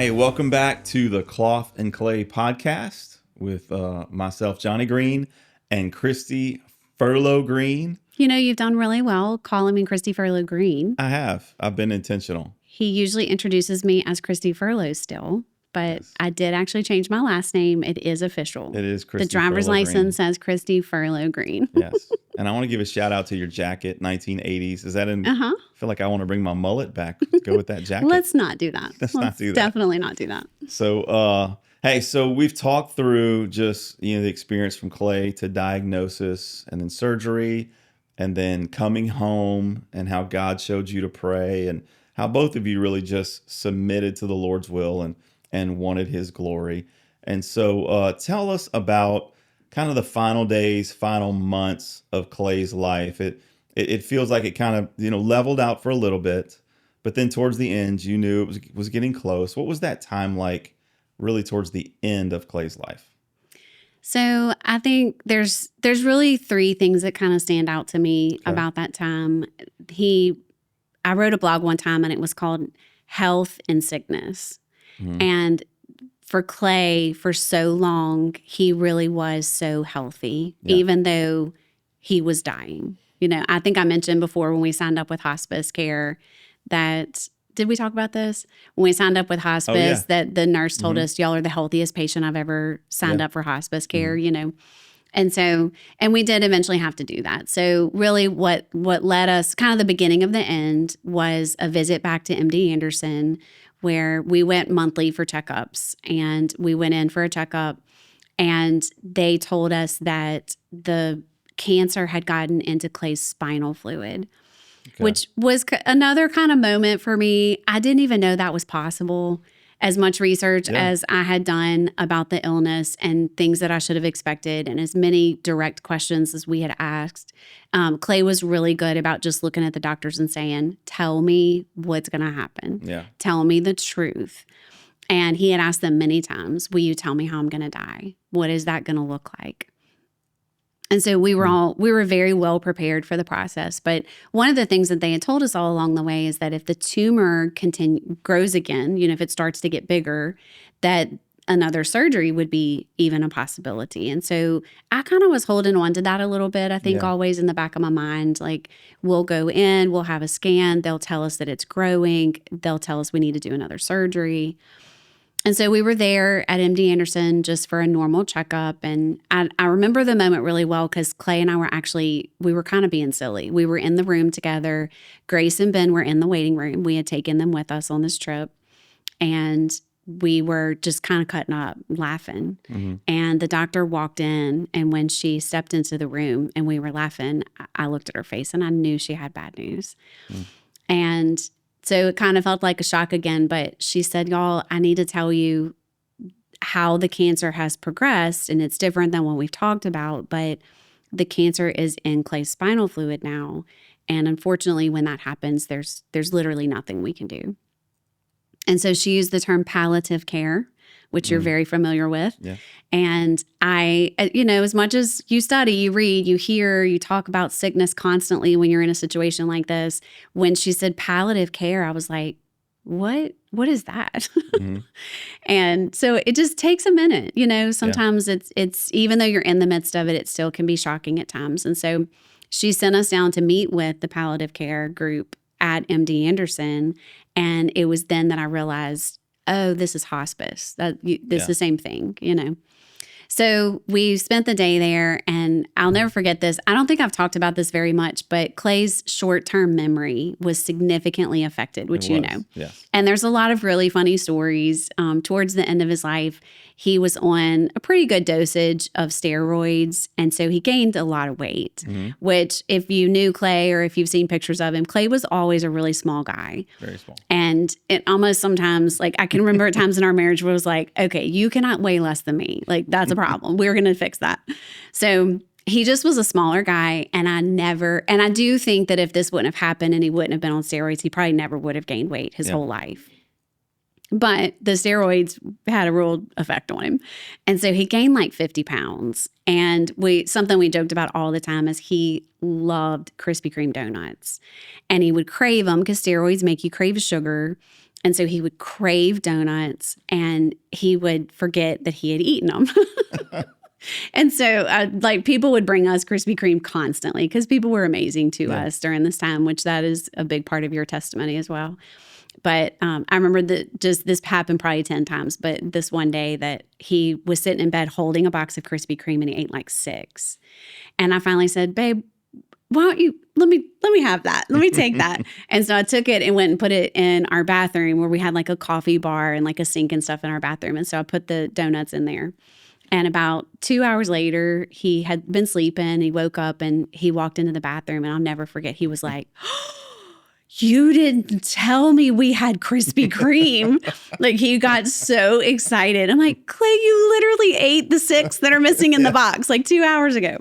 Hey, welcome back to the Cloth and Clay podcast with myself, Johnny Green, and Kristy Furlow Green. You know, you've done really well calling me Kristy Furlow Green. I have. I've been intentional. He usually introduces me as Kristy Furlow still, but Yes. I did actually change my last name. It is official. It is Kristy The driver's Furlow license says Kristy Furlow Green. Yes. And I want to give a shout out to your jacket, 1980s. Is that in? Uh-huh. I feel like I want to bring my mullet back. Go with that jacket. Let's not do that. Let's not do that. Definitely not do that. So, so we've talked through just, the experience from Clay to diagnosis and then surgery and then coming home and how God showed you to pray and how both of you really just submitted to the Lord's will and wanted his glory. And so, tell us about kind of the final days, final months of Clay's life. It feels like it kind of, leveled out for a little bit, but then towards the end, you knew it was getting close. What was that time like really towards the end of Clay's life? So I think there's really three things that kind of stand out to me Okay. about that time. I wrote a blog one time and it was called Health and Sickness. Mhm. And for Clay, for so long, he really was so healthy, Yeah. even though he was dying. I think I mentioned before when we signed up with hospice care that, did we talk about this? When we signed up with hospice, that the nurse told us, y'all are the healthiest patient I've ever signed up for hospice care, And we did eventually have to do that. So really what led us, kind of the beginning of the end, was a visit back to MD Anderson where we went monthly for checkups. And we went in for a checkup and they told us that the cancer had gotten into Clay's spinal fluid, which was another kind of moment for me. I didn't even know that was possible. As much research as I had done about the illness and things that I should have expected and as many direct questions as we had asked, Clay was really good about just looking at the doctors and saying, tell me what's going to happen. Yeah. Tell me the truth. And he had asked them many times, will you tell me how I'm going to die? What is that going to look like? And so we were very well prepared for the process. But one of the things that they had told us all along the way is that if the tumor grows again, if it starts to get bigger, that another surgery would be even a possibility. And so I kind of was holding on to that a little bit. I think always in the back of my mind, like we'll go in, we'll have a scan. They'll tell us that it's growing. They'll tell us we need to do another surgery. And so we were there at MD Anderson just for a normal checkup. And I remember the moment really well because Clay and I we were kind of being silly. We were in the room together. Grace and Ben were in the waiting room. We had taken them with us on this trip. And we were just kind of cutting up, laughing. Mm-hmm. And the doctor walked in. And when she stepped into the room and we were laughing, I looked at her face and I knew she had bad news. Mm. And so it kind of felt like a shock again, but she said, y'all, I need to tell you how the cancer has progressed, and it's different than what we've talked about, but the cancer is in Clay's spinal fluid now. And unfortunately, when that happens, there's literally nothing we can do. And so she used the term palliative care, which you're very familiar with. Yeah. And I, as much as you study, you read, you hear, you talk about sickness constantly when you're in a situation like this. When she said palliative care, I was like, what is that? Mm-hmm. And so it just takes a minute, sometimes it's, even though you're in the midst of it, it still can be shocking at times. And so she sent us down to meet with the palliative care group at MD Anderson. And it was then that I realized, oh, this is hospice. This is the same thing, So we spent the day there, and I'll never forget this. I don't think I've talked about this very much, but Clay's short-term memory was significantly affected, which you know. Yes. And there's a lot of really funny stories. Towards the end of his life, he was on a pretty good dosage of steroids, and so he gained a lot of weight, which if you knew Clay or if you've seen pictures of him, Clay was always a really small guy. Very small. And it almost sometimes, like I can remember at times in our marriage where it was like, okay, you cannot weigh less than me. Like that's a problem. We're going to fix that. So he just was a smaller guy. And I do think that if this wouldn't have happened and he wouldn't have been on steroids, he probably never would have gained weight his whole life. But the steroids had a real effect on him. And so he gained like 50 pounds. And something we joked about all the time is he loved Krispy Kreme donuts. And he would crave them because steroids make you crave sugar. And so he would crave donuts and he would forget that he had eaten them. And so like people would bring us Krispy Kreme constantly because people were amazing to us during this time, which that is a big part of your testimony as well. But I remember that just this happened probably 10 times, but this one day that he was sitting in bed holding a box of Krispy Kreme and he ate like 6. And I finally said, babe, why don't you let me have that. Let me take that. And so I took it and went and put it in our bathroom where we had like a coffee bar and like a sink and stuff in our bathroom. And so I put the donuts in there. And about 2 hours later, he had been sleeping. He woke up and he walked into the bathroom. And I'll never forget. He was like, you didn't tell me we had Krispy Kreme. Like he got so excited. I'm like, Clay, you literally ate the 6 that are missing in the box like 2 hours ago.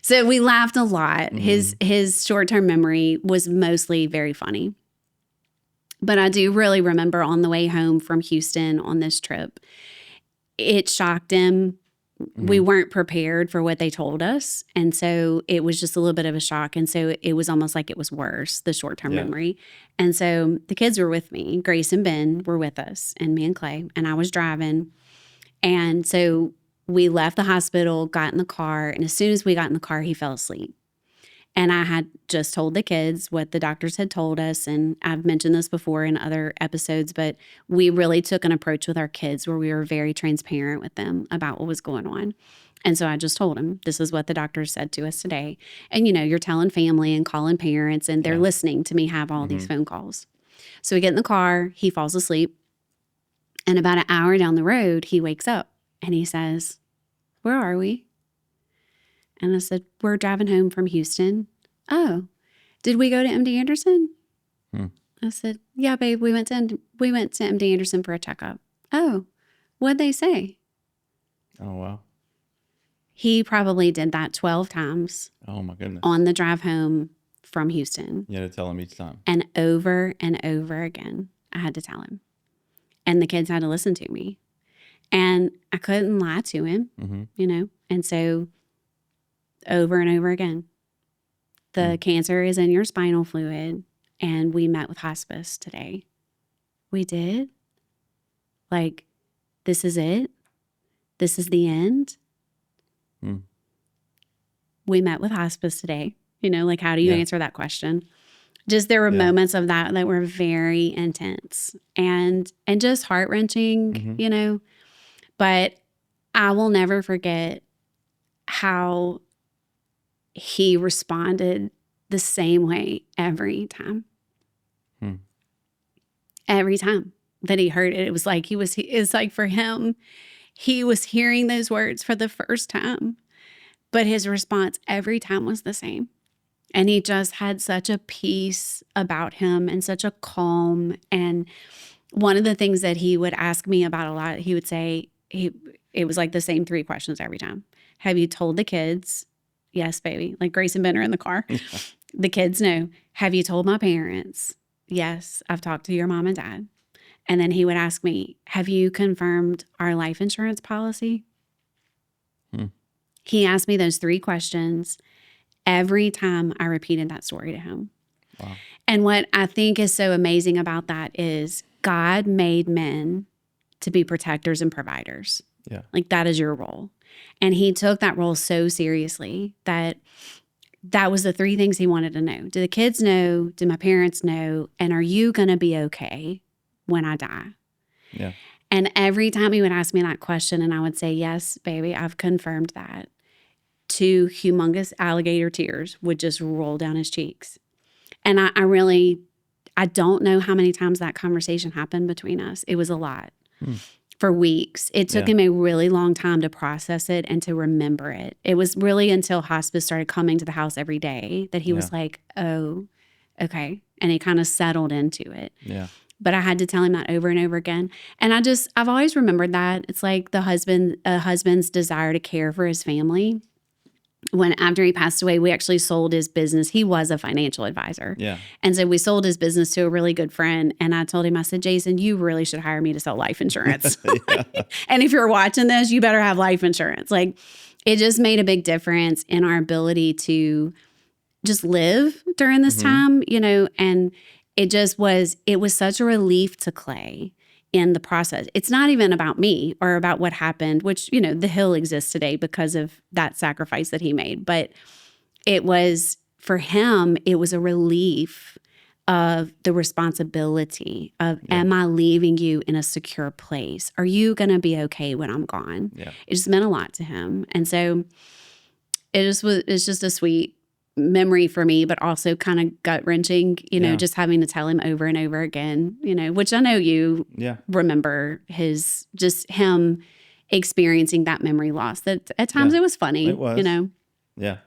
So we laughed a lot. His short-term memory was mostly very funny. But I do really remember on the way home from Houston on this trip, it shocked him. We weren't prepared for what they told us. And so it was just a little bit of a shock. And so it was almost like it was worse, the short-term memory. And so the kids were with me. Grace and Ben were with us, and me and Clay. And I was driving. And so we left the hospital, got in the car. And as soon as we got in the car, he fell asleep. And I had just told the kids what the doctors had told us. And I've mentioned this before in other episodes, but we really took an approach with our kids where we were very transparent with them about what was going on. And so I just told them, this is what the doctors said to us today. And, you know, you're telling family and calling parents and they're listening to me have all these phone calls. So we get in the car, he falls asleep. And about an hour down the road, he wakes up and he says, where are we? And I said, we're driving home from Houston. Oh, did we go to MD Anderson? I said, yeah, babe, we went to MD Anderson for a checkup. Oh, what'd they say? Oh, wow. He probably did that 12 times. Oh, my goodness. On the drive home from Houston. You had to tell him each time. And over again, I had to tell him. And the kids had to listen to me. And I couldn't lie to him, you know? And so over and over again, the cancer is in your spinal fluid, and we met with hospice today. We did? Like, this is it? This is the end? We met with hospice today. You know, like, how do you answer that question? Just there were moments of that were very intense and just heart-wrenching, you know? But I will never forget how he responded the same way every time. Every time that he heard it, it was like it's like for him, he was hearing those words for the first time. But his response every time was the same. And he just had such a peace about him and such a calm. And one of the things that he would ask me about a lot, he would say, it was like the same 3 questions every time. Have you told the kids? Yes, baby. Like Grace and Ben are in the car. The kids know. Have you told my parents? Yes, I've talked to your mom and dad. And then he would ask me, have you confirmed our life insurance policy? He asked me those 3 questions every time I repeated that story to him. Wow. And what I think is so amazing about that is God made men to be protectors and providers. Yeah. Like that is your role. And he took that role so seriously that was the 3 things he wanted to know. Do the kids know? Do my parents know? And are you going to be okay when I die? Yeah. And every time he would ask me that question and I would say, yes, baby, I've confirmed that, 2 humongous alligator tears would just roll down his cheeks. And I don't know how many times that conversation happened between us. It was a lot. For weeks. It took him a really long time to process it and to remember it. It was really until hospice started coming to the house every day that he was like, oh, okay. And he kind of settled into it. Yeah. But I had to tell him that over and over again. And I've always remembered that. It's like a husband's desire to care for his family. When after he passed away, we actually sold his business. He was a financial advisor. Yeah. And so we sold his business to a really good friend. And I told him, I said, Jason, you really should hire me to sell life insurance. And if you're watching this, you better have life insurance. Like it just made a big difference in our ability to just live during this time, you know, and it was such a relief to Clay in the process. It's not even about me or about what happened, which, the hill exists today because of that sacrifice that he made. But it was, for him, it was a relief of the responsibility of, am I leaving you in a secure place? Are you going to be okay when I'm gone? Yeah. It just meant a lot to him. And so it's just a sweet memory for me, but also kind of gut wrenching, just having to tell him over and over again, which I know you remember just him experiencing that memory loss. That at times it was funny, It was. Yeah.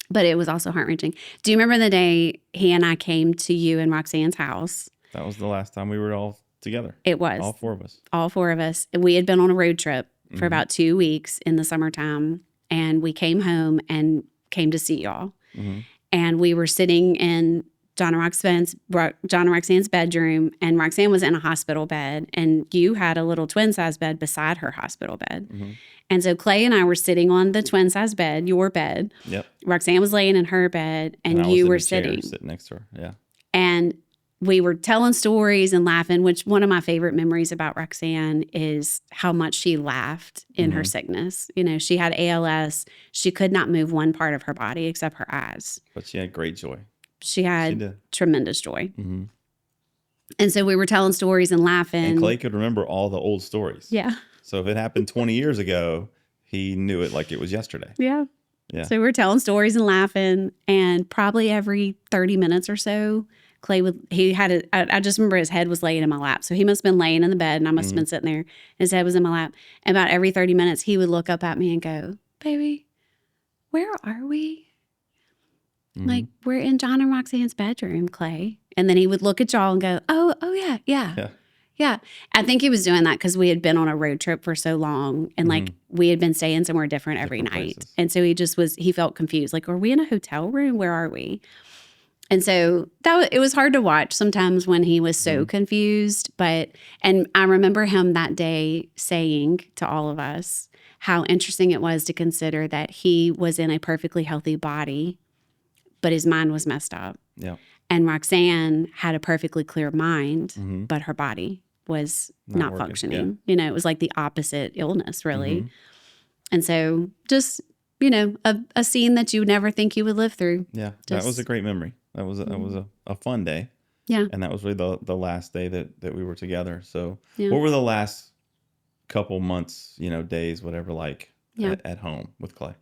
But it was also heart-wrenching. Do you remember the day he and I came to you and Roxanne's house? That was the last time we were all together. It was. All four of us. All four of us. We had been on a road trip for about 2 weeks in the summertime, and we came home and came to see y'all. Mm-hmm. And we were sitting in John and Roxanne's bedroom, and Roxanne was in a hospital bed, and you had a little twin-size bed beside her hospital bed. Mm-hmm. And so Clay and I were sitting on the twin-size bed, your bed. Yep. Roxanne was laying in her bed, and you were sitting next to her. Yeah. And we were telling stories and laughing, which one of my favorite memories about Roxanne is how much she laughed in her sickness. She had ALS. She could not move one part of her body except her eyes. But she had great joy. She had tremendous joy. Mm-hmm. And so we were telling stories and laughing. And Clay could remember all the old stories. Yeah. So if it happened 20 years ago, he knew it like it was yesterday. Yeah. Yeah. So we were telling stories and laughing, and probably every 30 minutes or so, Clay I just remember his head was laying in my lap. So he must have been laying in the bed, and I must have been sitting there. His head was in my lap. And about every 30 minutes, he would look up at me and go, "Baby, where are we?" Mm-hmm. Like, we're in John and Roxanne's bedroom, Clay. And then he would look at y'all and go, oh yeah. Yeah. I think he was doing that because we had been on a road trip for so long, and like we had been staying somewhere different every night. Places. And so he felt confused. Like, are we in a hotel room? Where are we? And so it was hard to watch sometimes when he was so confused. And I remember him that day saying to all of us how interesting it was to consider that he was in a perfectly healthy body, but his mind was messed up. Yeah. And Roxanne had a perfectly clear mind, but her body was not functioning. Yeah. It was like the opposite illness, really. Mm-hmm. And so just, a scene that you would never think you would live through. Yeah, that was a great memory. That was a fun day. Yeah. And that was really the last day that we were together. So what were the last couple months, days, whatever, at home with Clay?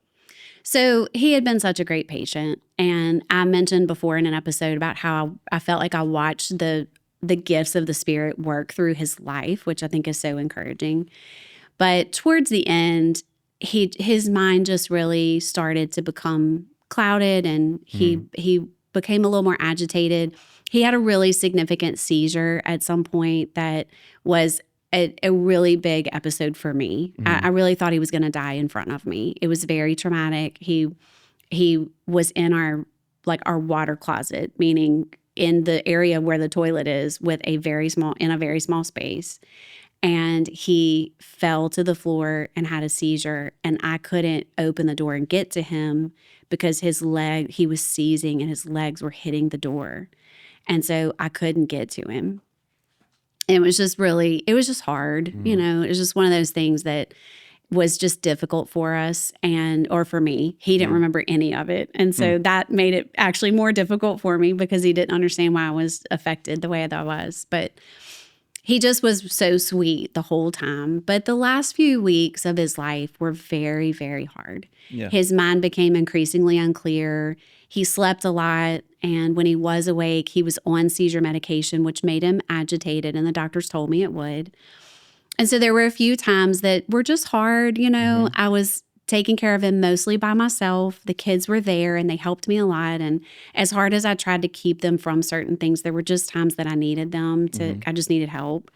So he had been such a great patient. And I mentioned before in an episode about how I felt like I watched the gifts of the Spirit work through his life, which I think is so encouraging. But towards the end, his mind just really started to become clouded, and he became a little more agitated. He had a really significant seizure at some point that was a really big episode for me. I really thought he was going to die in front of me. It was very traumatic. He was in our water closet, meaning in the area where the toilet is, in a very small space. And he fell to the floor and had a seizure, and I couldn't open the door and get to him because he was seizing and his legs were hitting the door. And so I couldn't get to him. It was just hard. It was just one of those things that was just difficult for us or for me. He didn't remember any of it. And so that made it actually more difficult for me because he didn't understand why I was affected the way that I was. But he just was so sweet the whole time. But the last few weeks of his life were very, very hard. Yeah. His mind became increasingly unclear. He slept a lot. And when he was awake, he was on seizure medication, which made him agitated. And the doctors told me it would. And so there were a few times that were just hard. I was taking care of him mostly by myself. The kids were there and they helped me a lot. And as hard as I tried to keep them from certain things, there were just times that I needed them I just needed help.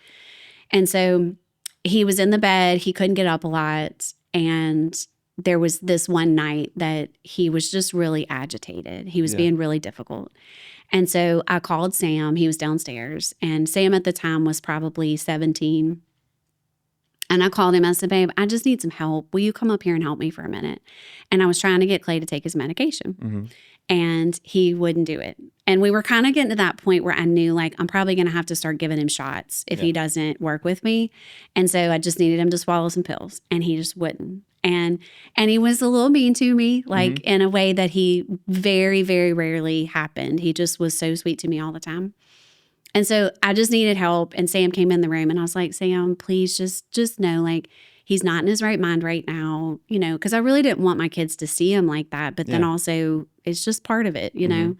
And so he was in the bed. He couldn't get up a lot. And there was this one night that he was just really agitated. He was being really difficult. And so I called Sam. He was downstairs. And Sam at the time was probably 17. And I called him. I said, babe, I just need some help. Will you come up here and help me for a minute? And I was trying to get Clay to take his medication. And he wouldn't do it. And we were kind of getting to that point where I knew like I'm probably going to have to start giving him shots if he doesn't work with me. And so I just needed him to swallow some pills, and he just wouldn't. And he was a little mean to me, like in a way that he very, very rarely happened. He just was so sweet to me all the time. And so I just needed help. And Sam came in the room, and I was like, Sam, please just know, like, he's not in his right mind right now, you know, because I really didn't want my kids to see him like that. But then also it's just part of it, you know.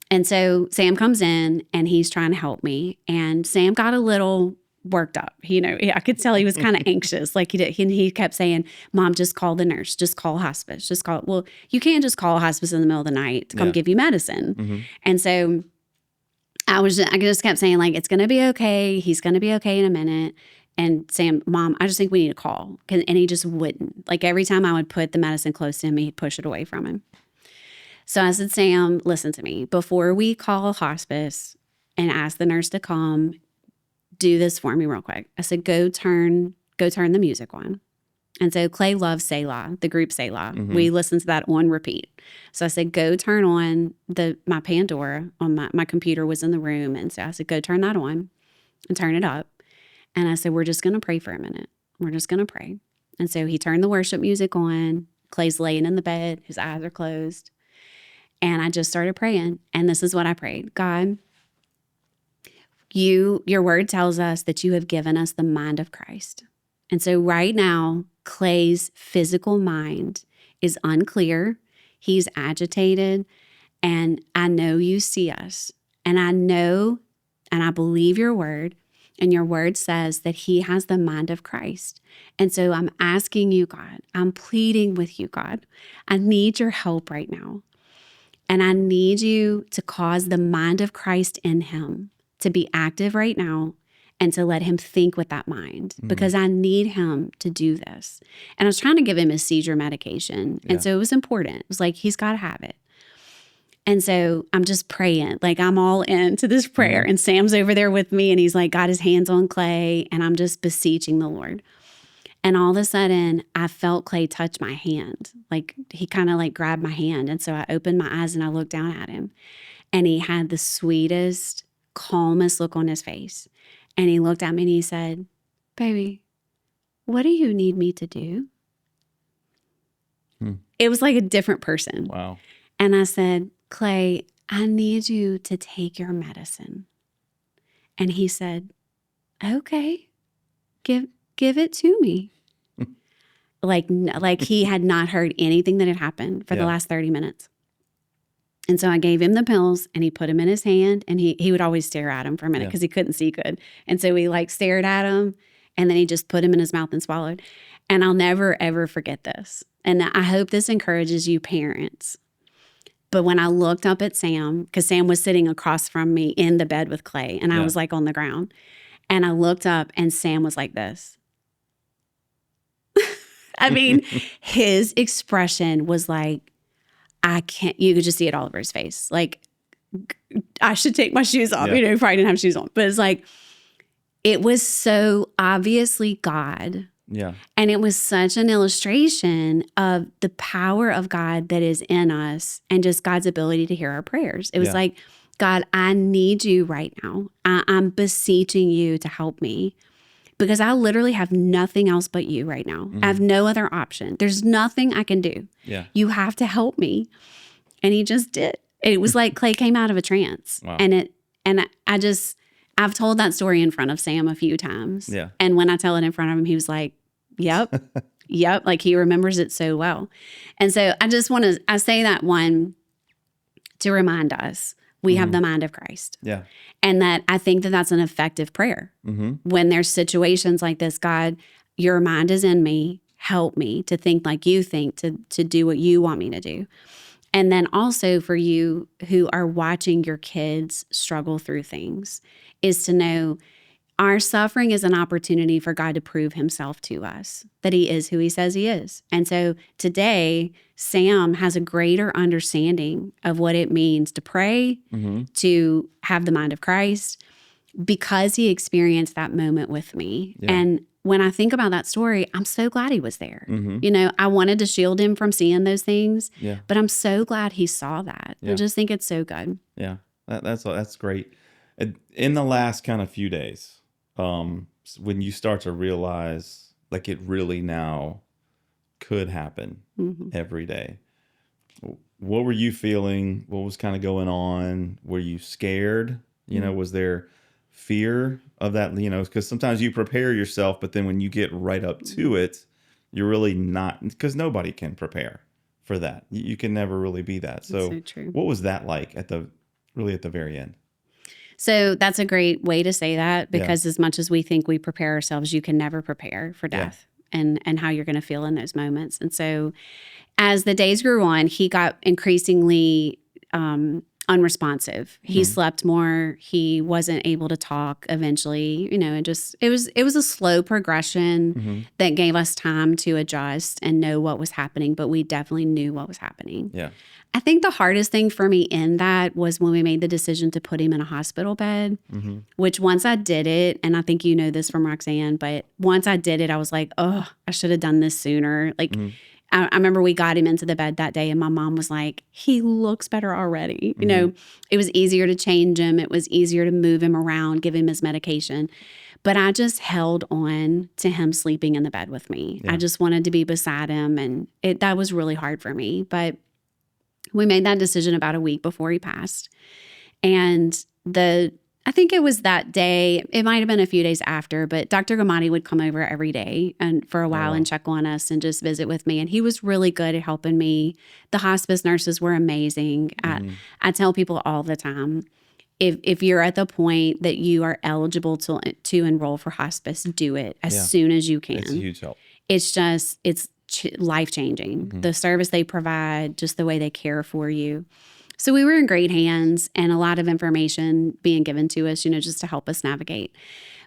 And so Sam comes in, and he's trying to help me. And Sam got a little worked up. You know, I could tell he was kind of anxious. Like he kept saying, Mom, just call the nurse, just call hospice, just call. Well, you can't just call hospice in the middle of the night to come give you medicine. And so I just kept saying, like, it's going to be okay. He's going to be okay in a minute. And Sam, Mom, I just think we need to call. And he just wouldn't. Like, every time I would put the medicine close to him, he'd push it away from him. So I said, Sam, listen to me. Before we call hospice and ask the nurse to come, do this for me real quick. I said, go turn the music on. And so Clay loves Selah, the group Selah. We listen to that on repeat. So I said, go turn on my Pandora on my computer was in the room. And so I said, go turn that on and turn it up. And I said, we're just going to pray for a minute. We're just going to pray. And so he turned the worship music on. Clay's laying in the bed. His eyes are closed. And I just started praying. And this is what I prayed. God, your word tells us that you have given us the mind of Christ. And so right now, Clay's physical mind is unclear. He's agitated. And I know you see us. And I know, and I believe your word. And your word says that he has the mind of Christ. And so I'm asking you, God, I'm pleading with you, God. I need your help right now. And I need you to cause the mind of Christ in him to be active right now and to let him think with that mind because I need him to do this. And I was trying to give him his seizure medication. And so it was important. It was like, he's got to have it. And so I'm just praying, like I'm all into this prayer. And Sam's over there with me, and he's like got his hands on Clay, and I'm just beseeching the Lord. And all of a sudden, I felt Clay touch my hand. Like he kind of like grabbed my hand. And so I opened my eyes and I looked down at him, and he had the sweetest, calmest look on his face. And he looked at me and he said, baby, what do you need me to do? It was like a different person. Wow. And I said, Clay, I need you to take your medicine. And he said, okay, give it to me. like he had not heard anything that had happened for the last 30 minutes. And so I gave him the pills, and he put them in his hand, and he would always stare at him for a minute because he couldn't see good. And so he like stared at him, and then he just put him in his mouth and swallowed. And I'll never, ever forget this. And I hope this encourages you parents. But when I looked up at Sam, because Sam was sitting across from me in the bed with Clay, and I was like on the ground, and I looked up and Sam was like this. I mean, his expression was like, you could just see it all over his face. Like, I should take my shoes off. You know, he probably didn't have shoes on. But it's like, it was so obviously God. Yeah. And it was such an illustration of the power of God that is in us and just God's ability to hear our prayers. It was like, God, I need you right now. I'm beseeching you to help me because I literally have nothing else but you right now. I have no other option. There's nothing I can do. Yeah. You have to help me. And he just did. It was like Clay came out of a trance. Wow. I've told that story in front of Sam a few times. Yeah. And when I tell it in front of him, he was like, yep. Yep. Like he remembers it so well. And so I say that one to remind us we have the mind of Christ. Yeah. And that I think that that's an effective prayer. When there's situations like this, God, your mind is in me. Help me to think like you think, to do what you want me to do. And then also for you who are watching your kids struggle through things is to know our suffering is an opportunity for God to prove himself to us, that he is who he says he is. And so today, Sam has a greater understanding of what it means to pray, to have the mind of Christ, because he experienced that moment with me. Yeah. when I think about that story, I'm so glad he was there. Mm-hmm. You know, I wanted to shield him from seeing those things, Yeah. but I'm so glad he saw that. Yeah. I just think it's so good. Yeah. That's great. In the last kind of few days, when you start to realize like it really now could happen every day, what were you feeling? What was kind of going on? Were you scared? You know, was there fear of that? You know, because sometimes you prepare yourself, but then when you get right up to it, you're really not, because nobody can prepare for that. You can never really be that. That's so So true. what was that like at the very end? So that's a great way to say that, because as much as we think we prepare ourselves, you can never prepare for death and how you're going to feel in those moments. And so as the days grew on, he got increasingly unresponsive. He slept more. He wasn't able to talk eventually, you know, and just, it was a slow progression that gave us time to adjust and know what was happening, but we definitely knew what was happening. Yeah. I think the hardest thing for me in that was when we made the decision to put him in a hospital bed, which once I did it, and I think you know this from Roxanne, but once I did it, I was like, oh, I should have done this sooner. Like, I remember we got him into the bed that day and my mom was like, he looks better already. You know, it was easier to change him. It was easier to move him around, give him his medication. But I just held on to him sleeping in the bed with me. Yeah. I just wanted to be beside him. And that was really hard for me. But we made that decision about a week before he passed. And I think it was that day, it might have been a few days after, but Dr. Gamati would come over every day and for a while and check on us and just visit with me. And he was really good at helping me. The hospice nurses were amazing. I tell people all the time, if you're at the point that you are eligible to enroll for hospice, do it as soon as you can. It's a huge help. It's just, it's life-changing. The service they provide, just the way they care for you. So we were in great hands and a lot of information being given to us, you know, just to help us navigate.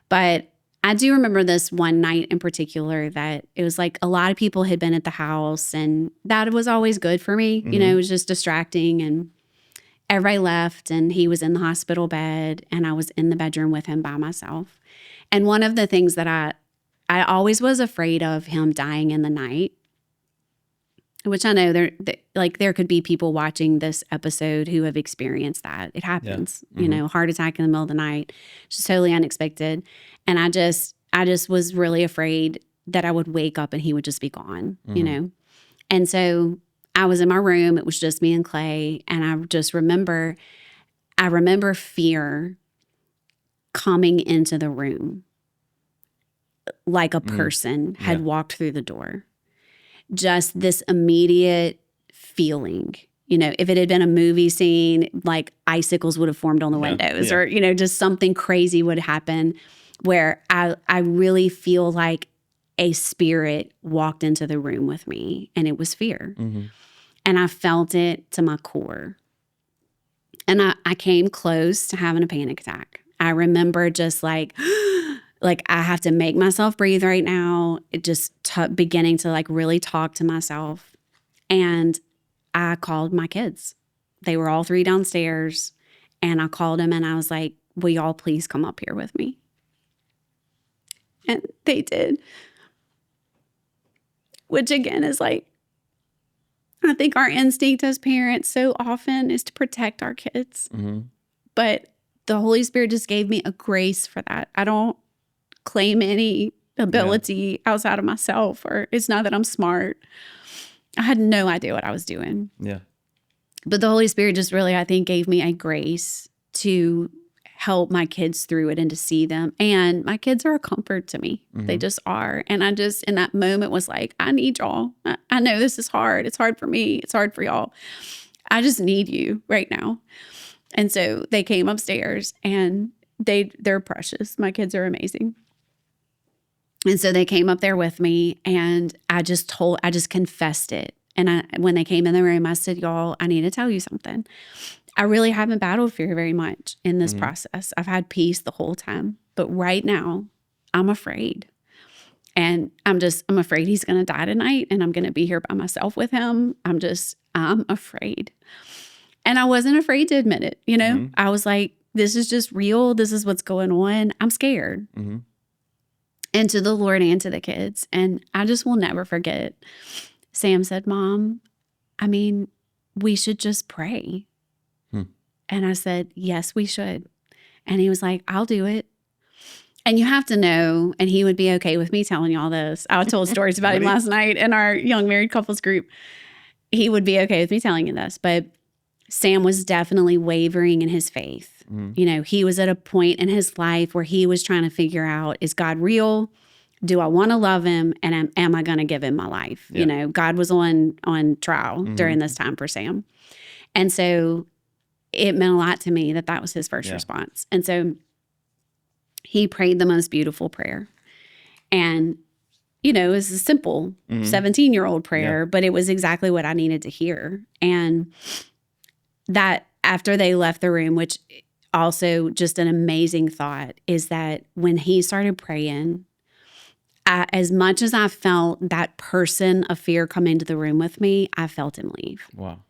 But I do remember this one night in particular that it was like a lot of people had been at the house and that was always good for me. You know, it was just distracting and everybody left and he was in the hospital bed and I was in the bedroom with him by myself. And one of the things that I always was afraid of him dying in the night, which I know there could be people watching this episode who have experienced that. It happens, you know, heart attack in the middle of the night, just totally unexpected. And I just was really afraid that I would wake up and he would just be gone, you know? And so I was in my room. It was just me and Clay. And I remember fear coming into the room like a person had walked through the door. Just this immediate feeling, you know, if it had been a movie scene, like icicles would have formed on the windows or, you know, just something crazy would happen where I really feel like a spirit walked into the room with me and it was fear. And I felt it to my core. And I came close to having a panic attack. I remember just like I have to make myself breathe right now. It just beginning to like really talk to myself. And I called my kids. They were all three downstairs. And I called them and I was like, will y'all please come up here with me? And they did. Which again is like, I think our instinct as parents so often is to protect our kids. But the Holy Spirit just gave me a grace for that. I don't claim any ability outside of myself, or it's not that I'm smart. I had no idea what I was doing. Yeah. But the Holy Spirit just really, I think, gave me a grace to help my kids through it and to see them. And my kids are a comfort to me. They just are. And I just, in that moment was like, I need y'all. I know this is hard. It's hard for me. It's hard for y'all. I just need you right now. And so they came upstairs and they're precious. My kids are amazing. And so they came up there with me and I just confessed it. And when they came in the room, I said, y'all, I need to tell you something. I really haven't battled fear very much in this process. I've had peace the whole time. But right now, I'm afraid. And I'm afraid he's going to die tonight and I'm going to be here by myself with him. I'm afraid. And I wasn't afraid to admit it. You know, I was like, this is just real. This is what's going on. I'm scared. and to the Lord and to the kids. And I just will never forget. Sam said, Mom, I mean, we should just pray. And I said, yes, we should. And he was like, I'll do it. And you have to know, and he would be okay with me telling you all this. I told stories about him last night in our young married couples group. He would be okay with me telling you this. But Sam was definitely wavering in his faith. You know, he was at a point in his life where he was trying to figure out, is God real? Do I want to love him? And am I going to give him my life? Yeah. You know, God was on trial during this time for Sam. And so it meant a lot to me that was his first response. And so he prayed the most beautiful prayer. And, you know, it was a simple 17-year-old prayer, but it was exactly what I needed to hear. And that after they left the room, which also just an amazing thought, is that when he started praying, as much as I felt that person of fear come into the room with me, I felt him leave. Wow.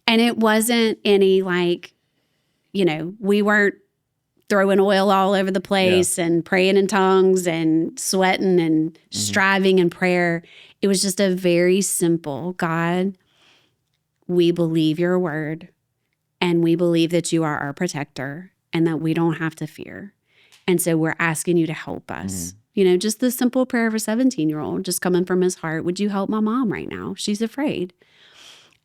And it wasn't any like, you know, we weren't throwing oil all over the place and praying in tongues and sweating and striving in prayer. It was just a very simple, God, we believe your word and we believe that you are our protector and that we don't have to fear. And so we're asking you to help us. You know, just the simple prayer of a 17-year-old just coming from his heart. Would you help my mom right now? She's afraid.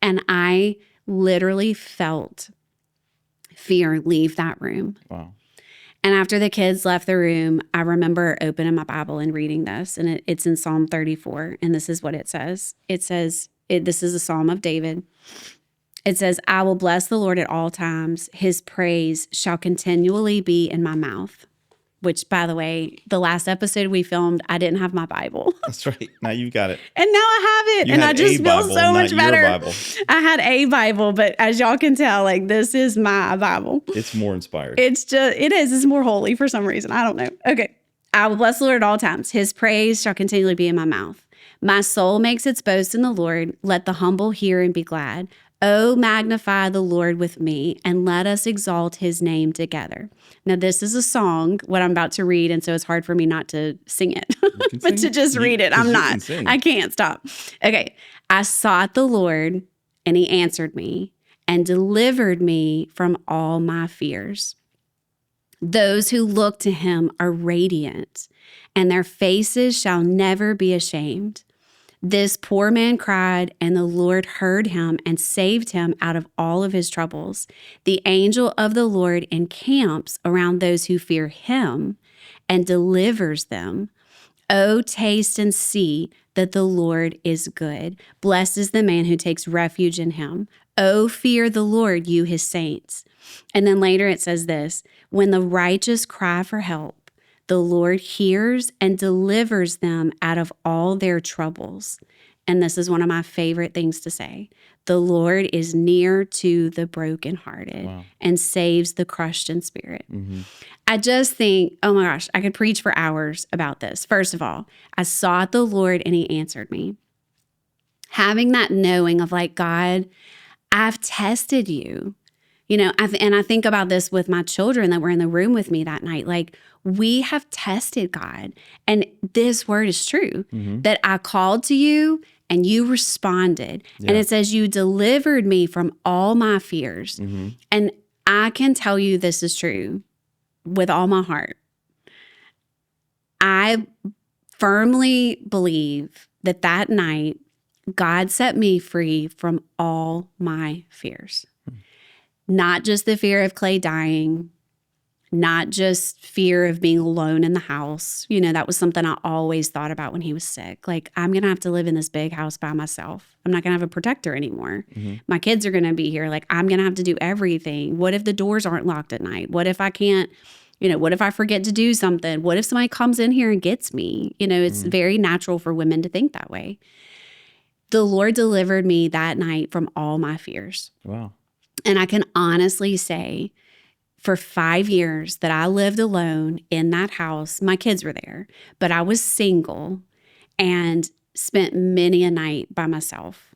And I literally felt fear leave that room. Wow. And after the kids left the room, I remember opening my Bible and reading this. And it's in Psalm 34. And this is what it says. It says, this is a Psalm of David. It says, I will bless the Lord at all times. His praise shall continually be in my mouth. Which, by the way, the last episode we filmed, I didn't have my Bible. That's right. Now you've got it. And now I have it. And I just feel so much better. I had a Bible, but as y'all can tell, like, this is my Bible. It's more inspired. It is. It's more holy for some reason. I don't know. Okay. I will bless the Lord at all times. His praise shall continually be in my mouth. My soul makes its boast in the Lord. Let the humble hear and be glad. Oh, magnify the Lord with me, and let us exalt his name together. Now, this is a song, what I'm about to read, and so it's hard for me not to sing it, but to just read it. I'm not. I can't stop. Okay. I sought the Lord, and he answered me and delivered me from all my fears. Those who look to him are radiant, and their faces shall never be ashamed. This poor man cried, and the Lord heard him and saved him out of all of his troubles. The angel of the Lord encamps around those who fear him and delivers them. Oh, taste and see that the Lord is good. Blessed is the man who takes refuge in him. Oh, fear the Lord, you his saints. And then later it says this, when the righteous cry for help, the Lord hears and delivers them out of all their troubles. And this is one of my favorite things to say. The Lord is near to the brokenhearted and saves the crushed in spirit. I just think, oh my gosh, I could preach for hours about this. First of all, I sought the Lord and he answered me. Having that knowing of like, God, I've tested you. You know, and I think about this with my children that were in the room with me that night. Like, we have tested God. And this word is true, that I called to you and you responded. Yeah. And it says you delivered me from all my fears. And I can tell you this is true with all my heart. I firmly believe that night, God set me free from all my fears. Not just the fear of Clay dying, not just fear of being alone in the house. You know, that was something I always thought about when he was sick. Like, I'm going to have to live in this big house by myself. I'm not going to have a protector anymore. My kids are going to be here. Like, I'm going to have to do everything. What if the doors aren't locked at night? What if I can't, you know, what if I forget to do something? What if somebody comes in here and gets me? You know, it's very natural for women to think that way. The Lord delivered me that night from all my fears. Wow. And I can honestly say for 5 years that I lived alone in that house, my kids were there, but I was single and spent many a night by myself.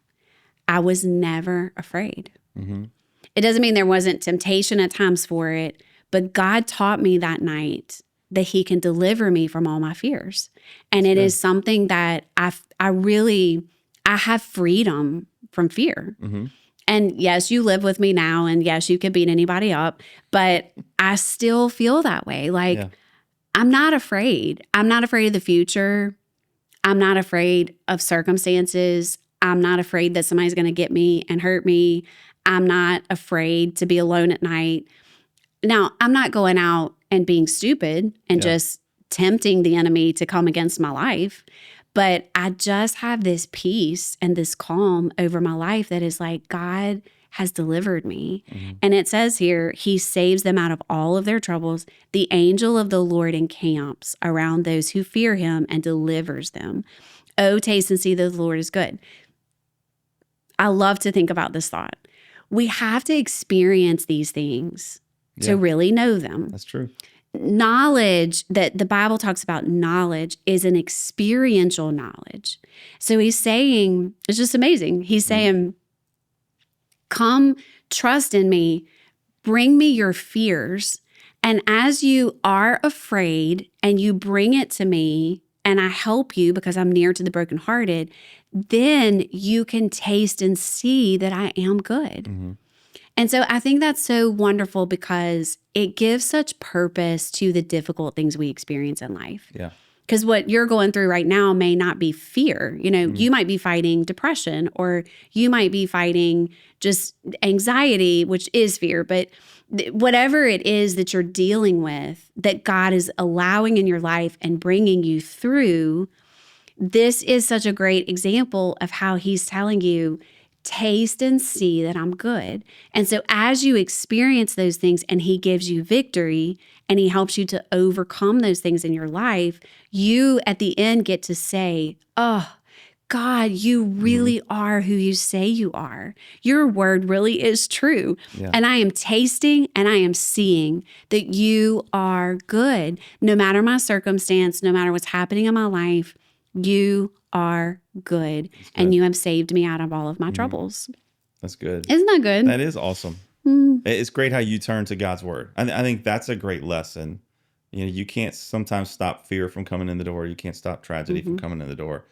I was never afraid. It doesn't mean there wasn't temptation at times for it, but God taught me that night that he can deliver me from all my fears. And it good. is something that I have freedom from fear. Mm-hmm. And yes, you live with me now, and yes, you could beat anybody up, but I still feel that way. Like, Yeah. I'm not afraid. I'm not afraid of the future. I'm not afraid of circumstances. I'm not afraid that somebody's going to get me and hurt me. I'm not afraid to be alone at night. Now, I'm not going out and being stupid and Yeah. just tempting the enemy to come against my life, but I just have this peace and this calm over my life that is like, God has delivered me. Mm-hmm. And it says here, he saves them out of all of their troubles. The angel of the Lord encamps around those who fear him and delivers them. Oh, taste and see that the Lord is good. I love to think about this thought. We have to experience these things to really know them. That's true. Knowledge, that the Bible talks about knowledge, is an experiential knowledge. So he's saying, it's just amazing. He's saying, come trust in me, bring me your fears. And as you are afraid and you bring it to me and I help you because I'm near to the brokenhearted, then you can taste and see that I am good. Mm-hmm. And so I think that's so wonderful because it gives such purpose to the difficult things we experience in life. Yeah. Because what you're going through right now may not be fear. You know, you might be fighting depression, or you might be fighting just anxiety, which is fear. But whatever it is that you're dealing with, that God is allowing in your life and bringing you through, this is such a great example of how he's telling you, taste and see that I'm good. And so as you experience those things and he gives you victory and he helps you to overcome those things in your life, you at the end get to say, oh, God, you really are who you say you are. Your word really is true. Yeah. And I am tasting and I am seeing that you are good. No matter my circumstance, no matter what's happening in my life, you are good, and you have saved me out of all of my troubles. That's good. Isn't that good? That is awesome. It's great how you turn to God's word. I think that's a great lesson. You know, you can't sometimes stop fear from coming in the door. You can't stop tragedy from coming in the door.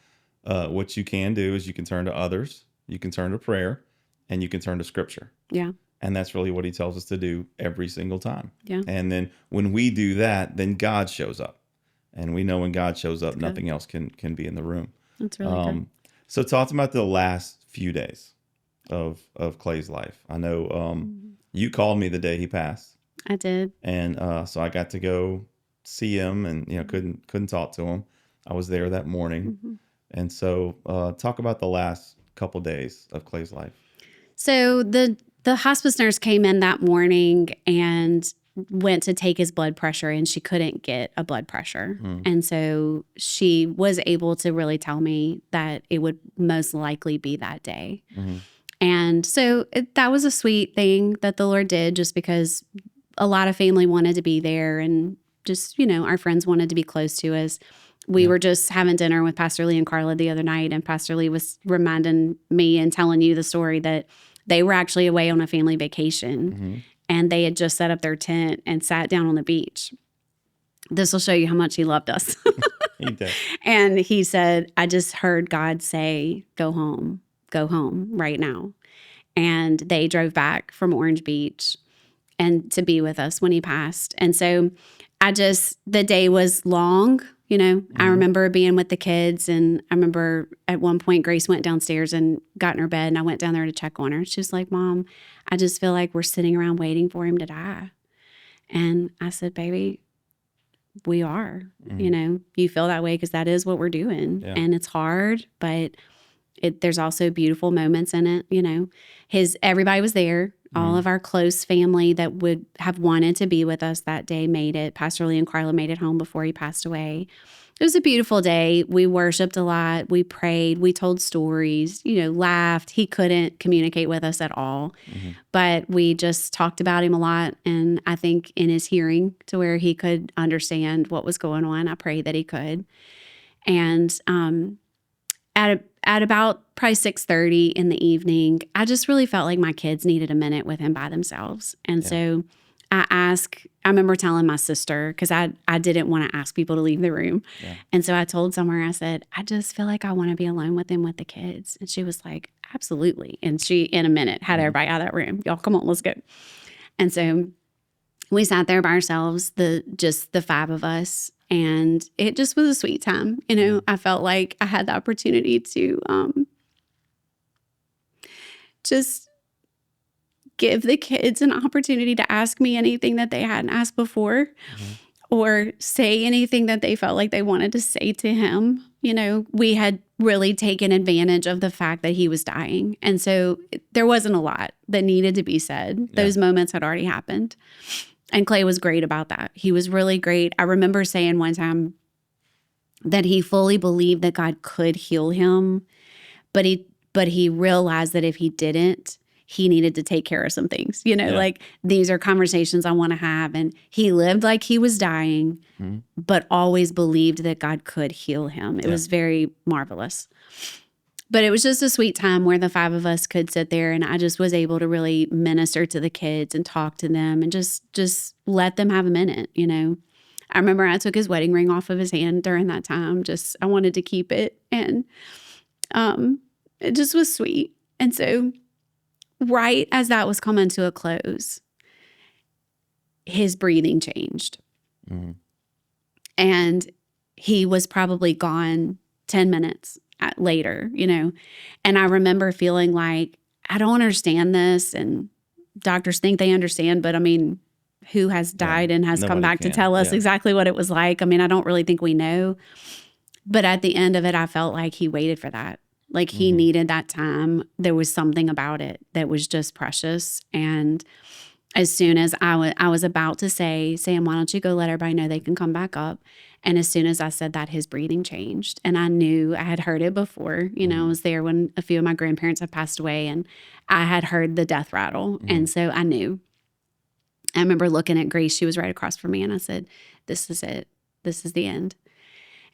What you can do is you can turn to others, you can turn to prayer, and you can turn to scripture. Yeah. And that's really what he tells us to do every single time. Yeah. And then when we do that, then God shows up. And we know when God shows up, nothing else can be in the room. That's really good. So talk about the last few days of Clay's life. I know you called me the day he passed. I did. And so I got to go see him, and couldn't talk to him. I was there that morning. And so talk about the last couple days of Clay's life. So the hospice nurse came in that morning and went to take his blood pressure, and she couldn't get a blood pressure. And so she was able to really tell me that it would most likely be that day. And so that was a sweet thing that the Lord did, just because a lot of family wanted to be there, and just, our friends wanted to be close to us. We were just having dinner with Pastor Lee and Carla the other night, and Pastor Lee was reminding me and telling you the story that they were actually away on a family vacation. And they had just set up their tent and sat down on the beach. This will show you how much he loved us. He did. And he said, I just heard God say, go home right now. And they drove back from Orange Beach and to be with us when he passed. And so the day was long. I remember being with the kids, and I remember at one point Grace went downstairs and got in her bed, and I went down there to check on her. She was like, Mom, I just feel like we're sitting around waiting for him to die. And I said, baby, we are. You feel that way because that is what we're doing. Yeah. And it's hard, but there's also beautiful moments in it. Everybody was there. All of our close family that would have wanted to be with us that day made it. Pastor Lee and Carla made it home before he passed away. It was a beautiful day. We worshiped a lot. We prayed. We told stories, laughed. He couldn't communicate with us at all, but we just talked about him a lot. And I think in his hearing to where he could understand what was going on, I pray that he could. And at about probably 6:30 in the evening, I just really felt like my kids needed a minute with him by themselves. And so I remember telling my sister, because I didn't want to ask people to leave the room. Yeah. And so I told Summer, I said, I just feel like I want to be alone with them with the kids. And she was like, absolutely. And she, in a minute, had everybody out of that room. Y'all, come on, let's go. And so we sat there by ourselves, just the five of us. And it just was a sweet time. You know, I felt like I had the opportunity to just give the kids an opportunity to ask me anything that they hadn't asked before, or say anything that they felt like they wanted to say to him. You know, we had really taken advantage of the fact that he was dying. And so there wasn't a lot that needed to be said. Those moments had already happened. And Clay was great about that. He was really great. I remember saying one time that he fully believed that God could heal him, but he realized that if he didn't, he needed to take care of some things. You know, like, these are conversations I want to have. And he lived like he was dying, but always believed that God could heal him. It was very marvelous. But it was just a sweet time where the five of us could sit there, and I just was able to really minister to the kids and talk to them and just let them have a minute, you know. I remember I took his wedding ring off of his hand during that time. I wanted to keep it. And it just was sweet. And so right as that was coming to a close, his breathing changed. And he was probably gone 10 minutes later, you know. And I remember feeling like, I don't understand this. And doctors think they understand, but I mean, who has died and has come back to tell us exactly what it was like? I mean, I don't really think we know. But at the end of it, I felt like he waited for that. Like, he needed that time. There was something about it that was just precious. And as soon as I was about to say, Sam, why don't you go let everybody know they can come back up? And as soon as I said that, his breathing changed. And I knew, I had heard it before. You know, I was there when a few of my grandparents had passed away, and I had heard the death rattle. And so I knew. I remember looking at Grace. She was right across from me. And I said, this is it. This is the end.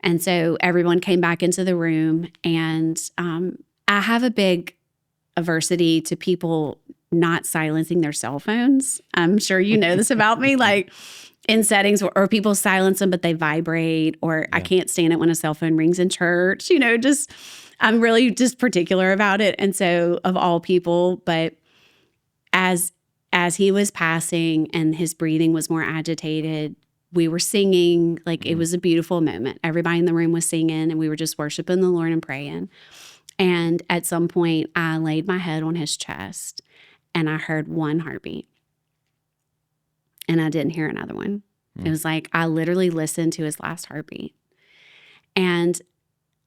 And so everyone came back into the room. And I have a big aversity to people not silencing their cell phones. I'm sure you know this about me, like in settings or people silence them, but they vibrate, or I can't stand it when a cell phone rings in church, you know, I'm really just particular about it. And so, of all people, but as he was passing and his breathing was more agitated, we were singing, like it was a beautiful moment. Everybody in the room was singing, and we were just worshiping the Lord and praying. And at some point, I laid my head on his chest, and I heard one heartbeat, and I didn't hear another one. It was like I literally listened to his last heartbeat. And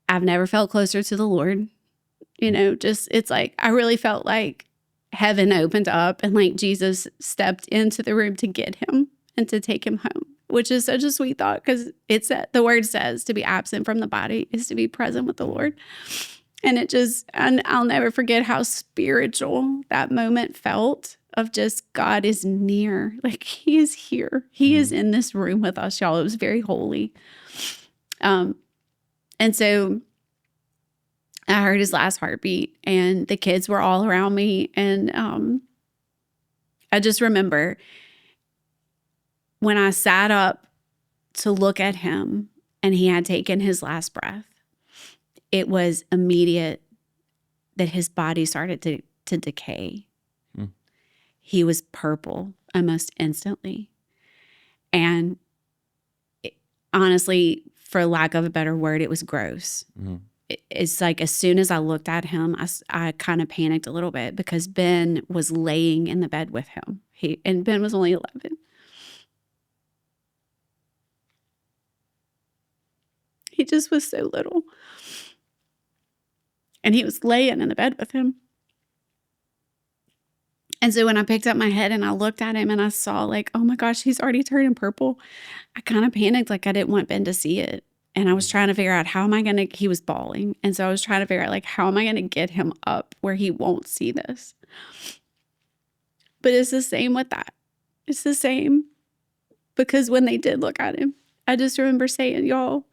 I've never felt closer to the Lord. You know, it's like I really felt like heaven opened up, and like Jesus stepped into the room to get him and to take him home, which is such a sweet thought, because the word says to be absent from the body is to be present with the Lord. And I'll never forget how spiritual that moment felt, of just God is near. Like, he is here. He is in this room with us, y'all. It was very holy. And so I heard his last heartbeat, and the kids were all around me. And I just remember when I sat up to look at him and he had taken his last breath, it was immediate that his body started to decay. He was purple almost instantly. And honestly, for lack of a better word, it was gross. It's like as soon as I looked at him, I kind of panicked a little bit, because Ben was laying in the bed with him. And Ben was only 11. He just was so little. And he was laying in the bed with him. And so when I picked up my head and I looked at him and I saw, like, oh my gosh, he's already turning purple, I kind of panicked. Like, I didn't want Ben to see it. And I was trying to figure out he was bawling. And so I was trying to figure out, like, how am I going to get him up where he won't see this? But it's the same with that. It's the same, because when they did look at him, I just remember saying, y'all,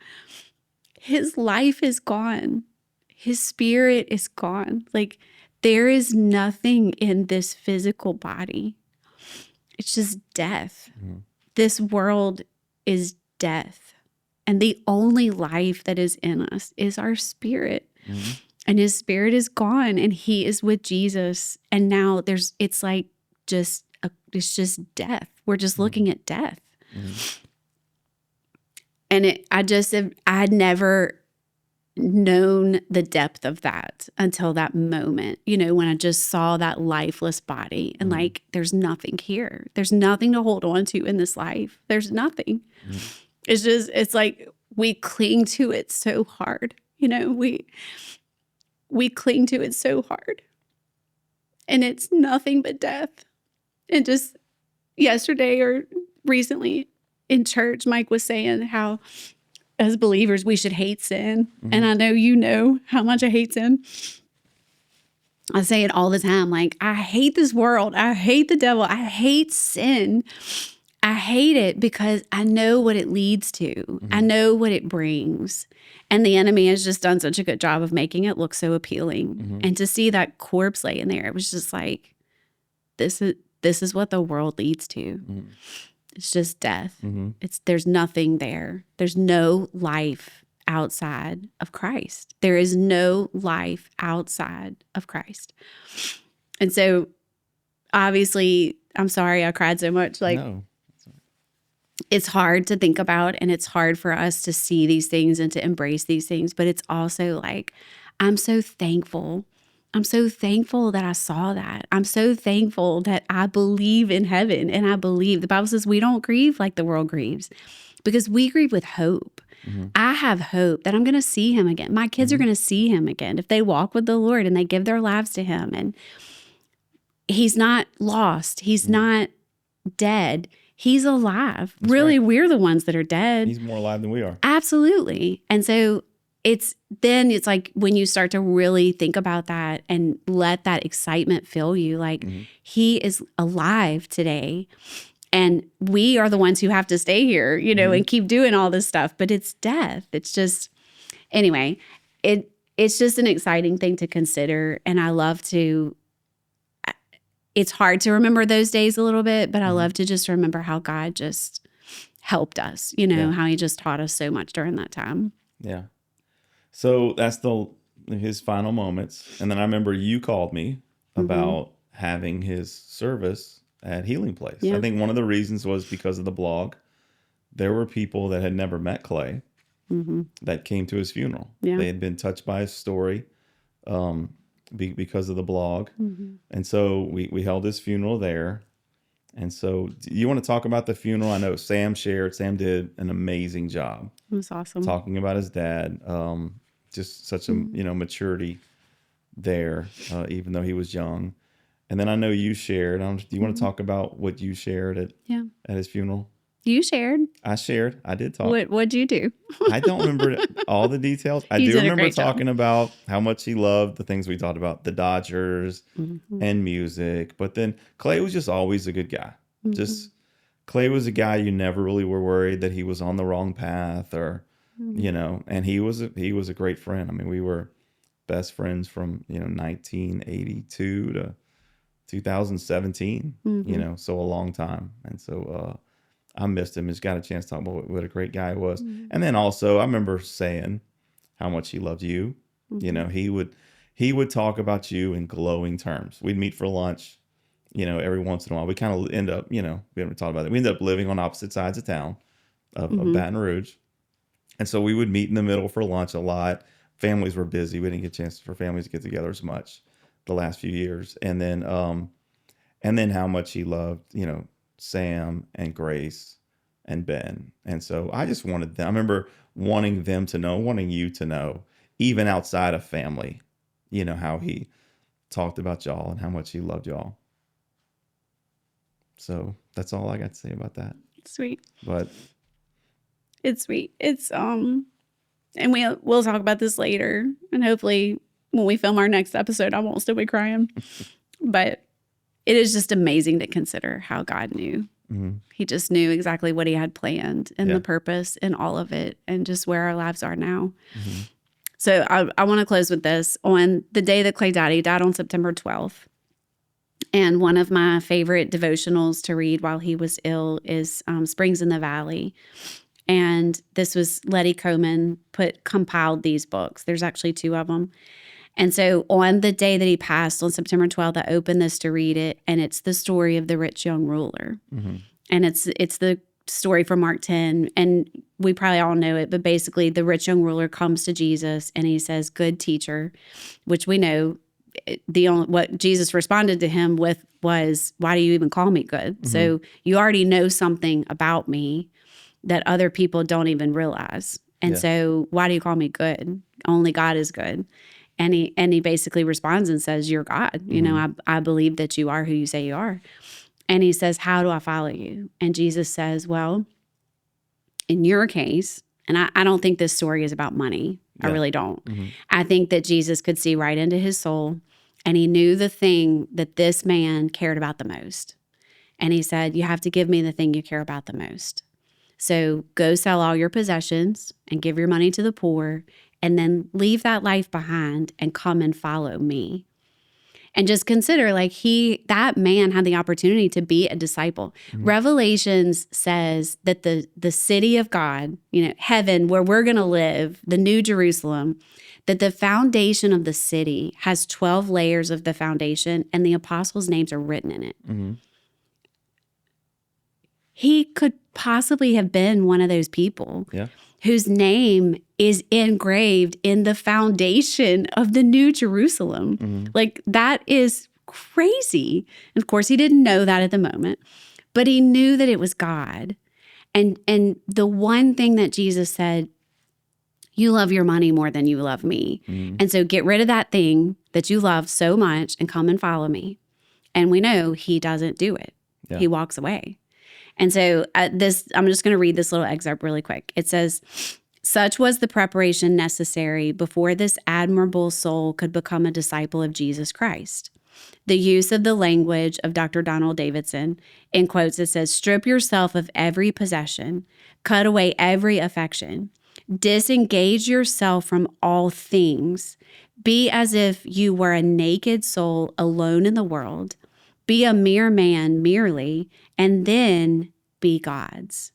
his life is gone. His spirit is gone. Like, there is nothing in this physical body. It's just death. This world is death. And the only life that is in us is our spirit. And his spirit is gone and he is with Jesus. And now it's like it's just death. We're just looking at death. And I had never known the depth of that until that moment, when I just saw that lifeless body and like, there's nothing here. There's nothing to hold on to in this life. There's nothing. It's like we cling to it so hard. We cling to it so hard and it's nothing but death. And just yesterday or recently in church, Mike was saying how as believers, we should hate sin. And I know how much I hate sin. I say it all the time. Like, I hate this world. I hate the devil. I hate sin. I hate it because I know what it leads to. I know what it brings. And the enemy has just done such a good job of making it look so appealing. And to see that corpse laying there, it was just like, this is what the world leads to. It's just death. There's nothing there. There's no life outside of Christ. There is no life outside of Christ. And so obviously, I'm sorry I cried so much. Like, no. It's hard to think about and it's hard for us to see these things and to embrace these things. But it's also like, I'm so thankful. I'm so thankful that I saw that. I'm so thankful that I believe in heaven and I believe the Bible says we don't grieve like the world grieves because we grieve with hope. I have hope that I'm going to see him again. My kids are going to see him again if they walk with the Lord and they give their lives to him. And he's not lost. He's not dead. He's alive. That's really, right. We're the ones that are dead. He's more alive than we are. Absolutely. And so it's like when you start to really think about that and let that excitement fill you, like he is alive today and we are the ones who have to stay here, and keep doing all this stuff, but it's death. It's just, anyway, it's just an exciting thing to consider. And I love to, it's hard to remember those days a little bit, but I love to just remember how God just helped us, how he just taught us so much during that time. Yeah. So that's his final moments. And then I remember you called me about having his service at Healing Place. Yeah. I think one of the reasons was because of the blog. There were people that had never met Clay that came to his funeral. Yeah. They had been touched by his story because of the blog. And so we held his funeral there. And so do you want to talk about the funeral? I know Sam did an amazing job. It was awesome. Talking about his dad. Just such a maturity there, even though he was young. And then I know you shared. Do you want to talk about what you shared at his funeral? You shared. I shared. I did talk. What'd you do? I don't remember all the details. I do remember talking about how much he loved the things we talked about, the Dodgers and music. But then Clay was just always a good guy. Clay was a guy you never really were worried that he was on the wrong path or, and he was a great friend. I mean, we were best friends from, 1982 to 2017, so a long time. And so I missed him. Just got a chance to talk about what a great guy he was. And then also I remember saying how much he loved you. He would talk about you in glowing terms. We'd meet for lunch, every once in a while. We kind of end up, we haven't talked about it. We ended up living on opposite sides of town of Baton Rouge. And so we would meet in the middle for lunch a lot. Families were busy. We didn't get a chance for families to get together as much the last few years. And then how much he loved, Sam and Grace and Ben. And so I just wanted them. I remember wanting them to know, wanting you to know, even outside of family, how he talked about y'all and how much he loved y'all. So that's all I got to say about that. Sweet. But it's sweet. It's and we'll talk about this later, and hopefully when we film our next episode, I won't still be crying. But it is just amazing to consider how God knew. He just knew exactly what he had planned and the purpose in all of it, and just where our lives are now. So I want to close with this. On the day that Clay died, he died on September 12th. And one of my favorite devotionals to read while he was ill is Springs in the Valley. And this was Letty Coleman compiled these books. There's actually 2 of them. And so on the day that he passed, on September 12th, I opened this to read it, and it's the story of the rich young ruler. Mm-hmm. And it's the story from Mark 10, and we probably all know it, but basically the rich young ruler comes to Jesus and he says, "Good teacher," which we know what Jesus responded to him with was, "Why do you even call me good?" Mm-hmm. So you already know something about me that other people don't even realize. And so why do you call me good? Only God is good. And he basically responds and says, "You're God. You know, I believe that you are who you say you are." And he says, "How do I follow you?" And Jesus says, "Well, in your case," and I don't think this story is about money. I really don't. Mm-hmm. I think that Jesus could see right into his soul, and he knew the thing that this man cared about the most. And he said, "You have to give me the thing you care about the most. So go sell all your possessions and give your money to the poor, and then leave that life behind and come and follow me." And just consider, like, that man had the opportunity to be a disciple. Mm-hmm. Revelations says that the city of God, you know, heaven, where we're going to live, the New Jerusalem, that the foundation of the city has 12 layers of the foundation, and the apostles' names are written in it. Mm-hmm. He could possibly have been one of those people whose name is engraved in the foundation of the New Jerusalem. Mm-hmm. Like, that is crazy. And of course, he didn't know that at the moment, but he knew that it was God. And the one thing that Jesus said, "You love your money more than you love me. Mm-hmm. And so get rid of that thing that you love so much and come and follow me." And we know he doesn't do it. Yeah. He walks away. And so I'm just going to read this little excerpt really quick. It says, "Such was the preparation necessary before this admirable soul could become a disciple of Jesus Christ." The use of the language of Dr. Donald Davidson, in quotes, it says, "Strip yourself of every possession, cut away every affection, disengage yourself from all things, be as if you were a naked soul alone in the world, be a mere man merely, and then be God's.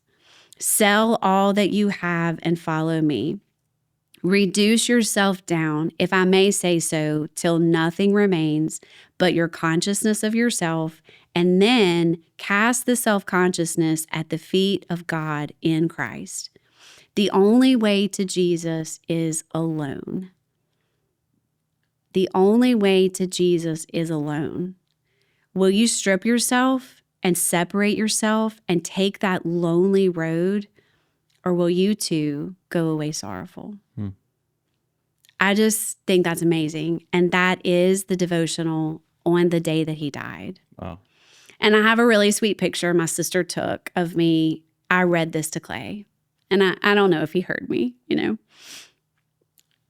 Sell all that you have and follow me. Reduce yourself down, if I may say so, till nothing remains but your consciousness of yourself, and then cast the self-consciousness at the feet of God in Christ. The only way to Jesus is alone. The only way to Jesus is alone. Will you strip yourself and separate yourself and take that lonely road, or will you too go away sorrowful?" I just think that's amazing. And that is the devotional on the day that he died. Wow. And I have a really sweet picture my sister took of me. I read this to Clay, and I don't know if he heard me, you know.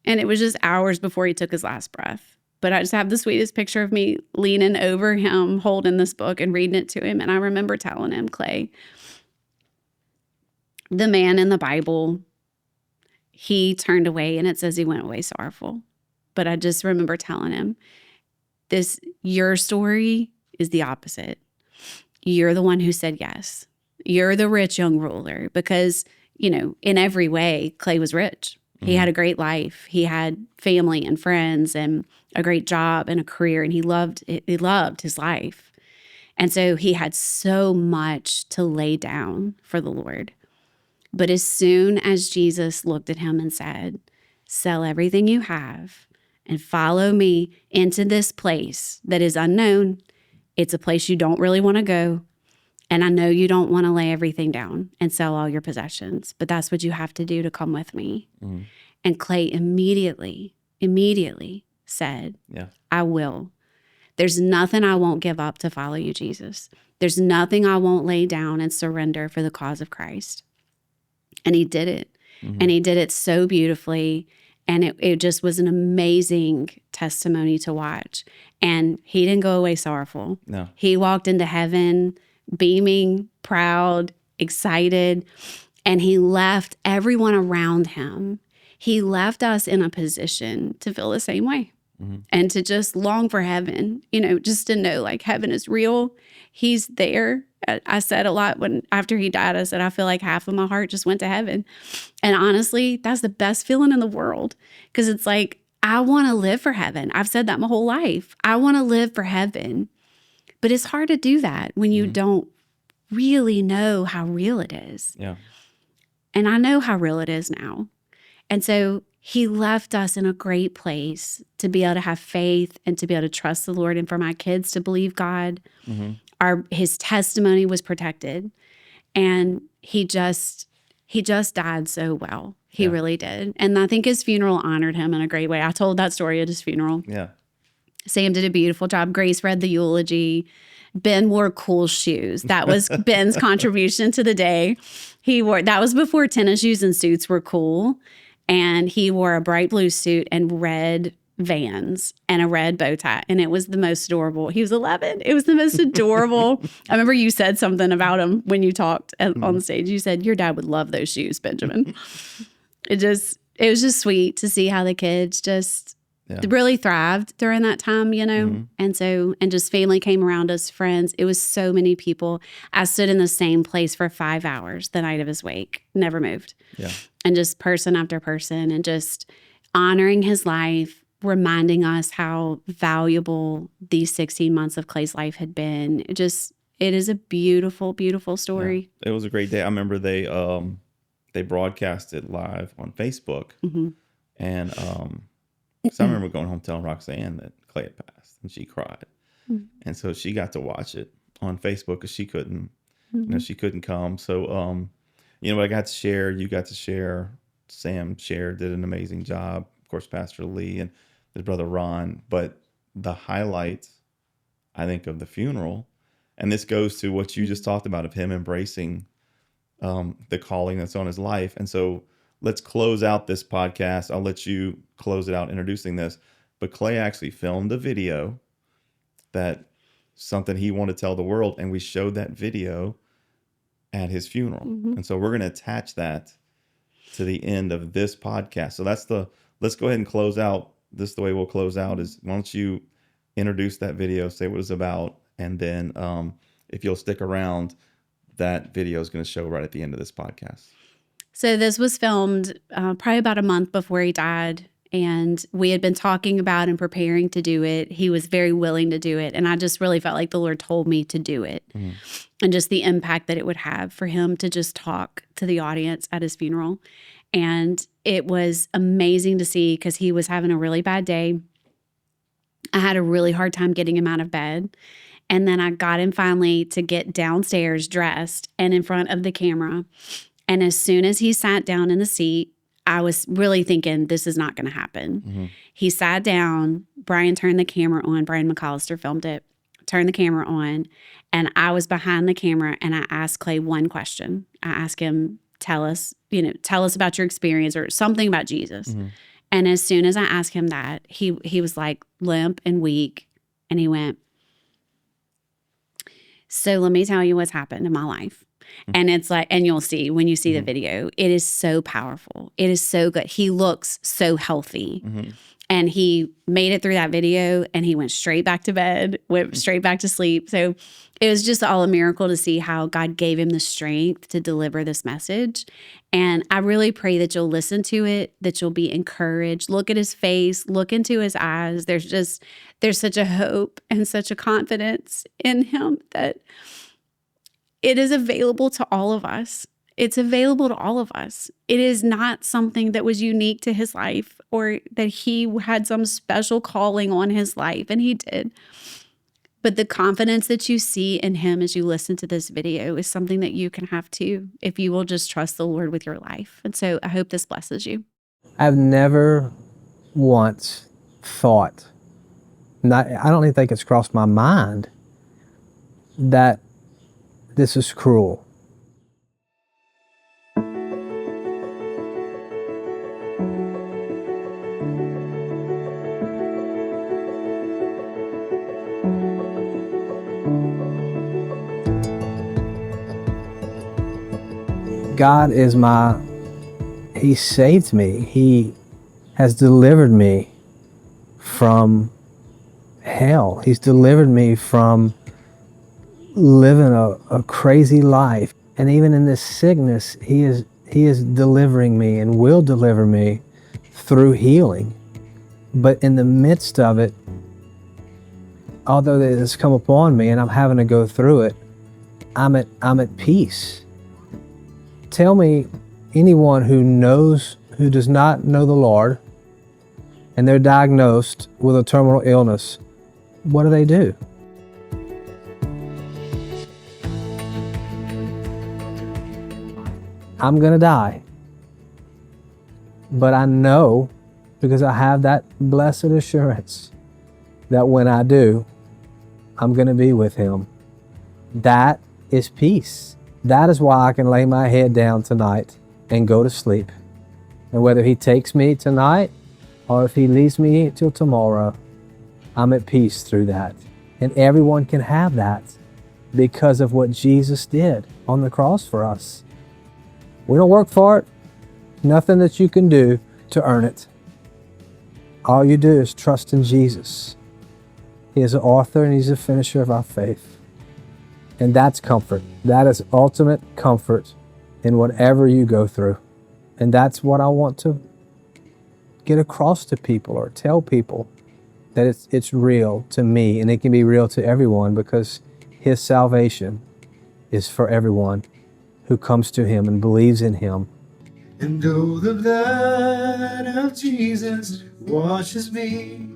And it was just hours before he took his last breath. But I just have the sweetest picture of me leaning over him, holding this book and reading it to him. And I remember telling him, "Clay, the man in the Bible, he turned away, and it says he went away sorrowful." But I just remember telling him, your story is the opposite. You're the one who said yes. You're the rich young ruler, because, you know, in every way, Clay was rich. He had a great life. He had family and friends and a great job and a career, and he loved his life. And so he had so much to lay down for the Lord. But as soon as Jesus looked at him and said, "Sell everything you have and follow me into this place that is unknown. It's a place you don't really want to go. And I know you don't want to lay everything down and sell all your possessions, but that's what you have to do to come with me." Mm-hmm. And Clay immediately said, "I will. There's nothing I won't give up to follow you, Jesus. There's nothing I won't lay down and surrender for the cause of Christ." And he did it. Mm-hmm. And he did it so beautifully. And it just was an amazing testimony to watch. And he didn't go away sorrowful. No. He walked into heaven beaming, proud, excited, and he left everyone around him. He left us in a position to feel the same way. and to just long for heaven, just to know like heaven is real. He's there. I said a lot after he died, I said, I feel like half of my heart just went to heaven. And honestly, that's the best feeling in the world, because it's like, I want to live for heaven. I've said that my whole life. I want to live for heaven. But it's hard to do that when you don't really know how real it is. Yeah. And I know how real it is now. And so he left us in a great place to be able to have faith and to be able to trust the Lord, and for my kids to believe God. His testimony was protected, and he just died so well. He really did. And I think his funeral honored him in a great way. I told that story at his funeral. Yeah. Sam did a beautiful job. Grace read the eulogy. Ben wore cool shoes. That was Ben's contribution to the day. That was before tennis shoes and suits were cool. And he wore a bright blue suit and red Vans and a red bow tie. And it was the most adorable. He was 11. It was the most adorable. I remember you said something about him when you talked on the stage. You said, your dad would love those shoes, Benjamin. It was just sweet to see how the kids just really thrived during that time, And just family came around us, friends. It was so many people. I stood in the same place for 5 hours the night of his wake, never moved. Yeah. And just person after person, and just honoring his life, reminding us how valuable these 16 months of Clay's life had been. It is a beautiful, beautiful story. Yeah. It was a great day. I remember they broadcast it live on Facebook. And so I remember going home telling Roxanne that Clay had passed, and she cried. And so she got to watch it on Facebook because she couldn't, she couldn't come. So, I got to share, you got to share, Sam shared, did an amazing job. Of course, Pastor Lee and his brother Ron. But the highlight, I think, of the funeral, and this goes to what you just talked about, of him embracing the calling that's on his life. And so let's close out this podcast. I'll let you close it out introducing this. But Clay actually filmed a video that something he wanted to tell the world, and we showed that video at his funeral. And so we're going to attach that to the end of this podcast. So let's go ahead and close out. This is the way we'll close out, is why don't you introduce that video, say what it's about, and then if you'll stick around, that video is going to show right at the end of this podcast. So this was filmed probably about a month before he died, and we had been talking about and preparing to do it. He was very willing to do it, and I just really felt like the Lord told me to do it, and just the impact that it would have for him to just talk to the audience at his funeral. And it was amazing to see, because he was having a really bad day. I had a really hard time getting him out of bed. And then I got him finally to get downstairs dressed and in front of the camera. And as soon as he sat down in the seat, I was really thinking, this is not going to happen. He sat down. Brian turned the camera on. Brian McAllister filmed it, turned the camera on. And I was behind the camera, and I asked Clay one question. I asked him, tell us about your experience, or something about Jesus. And as soon as I asked him that, he was like limp and weak. And he went, so let me tell you what's happened in my life. And it's like, and you'll see when you see the video, it is so powerful. It is so good. He looks so healthy. And he made it through that video, and he went straight back to bed, went straight back to sleep. So it was just all a miracle to see how God gave him the strength to deliver this message. And I really pray that you'll listen to it, that you'll be encouraged. Look at his face, look into his eyes. There's such a hope and such a confidence in him that it is available to all of us. It's available to all of us. It is not something that was unique to his life, or that he had some special calling on his life, and he did. But the confidence that you see in him as you listen to this video is something that you can have too, if you will just trust the Lord with your life. And so I hope this blesses you. I've never once thought, I don't even think it's crossed my mind, that this is cruel. God is He saved me. He has delivered me from hell. He's delivered me from living a crazy life. And even in this sickness, He is delivering me and will deliver me through healing. But in the midst of it, although it has come upon me and I'm having to go through it, I'm at peace. Tell me anyone who does not know the Lord and they're diagnosed with a terminal illness, what do? I'm going to die. But I know, because I have that blessed assurance, that when I do, I'm going to be with Him. That is peace. That is why I can lay my head down tonight and go to sleep. And whether He takes me tonight or if He leaves me till tomorrow, I'm at peace through that. And everyone can have that because of what Jesus did on the cross for us. We don't work for it. Nothing that you can do to earn it. All you do is trust in Jesus. He is the author and He's the finisher of our faith. And that's comfort. That is ultimate comfort in whatever you go through. And that's what I want to get across to people or tell people, that it's real to me and it can be real to everyone, because His salvation is for everyone who comes to Him and believes in Him. And oh, the blood of Jesus washes me.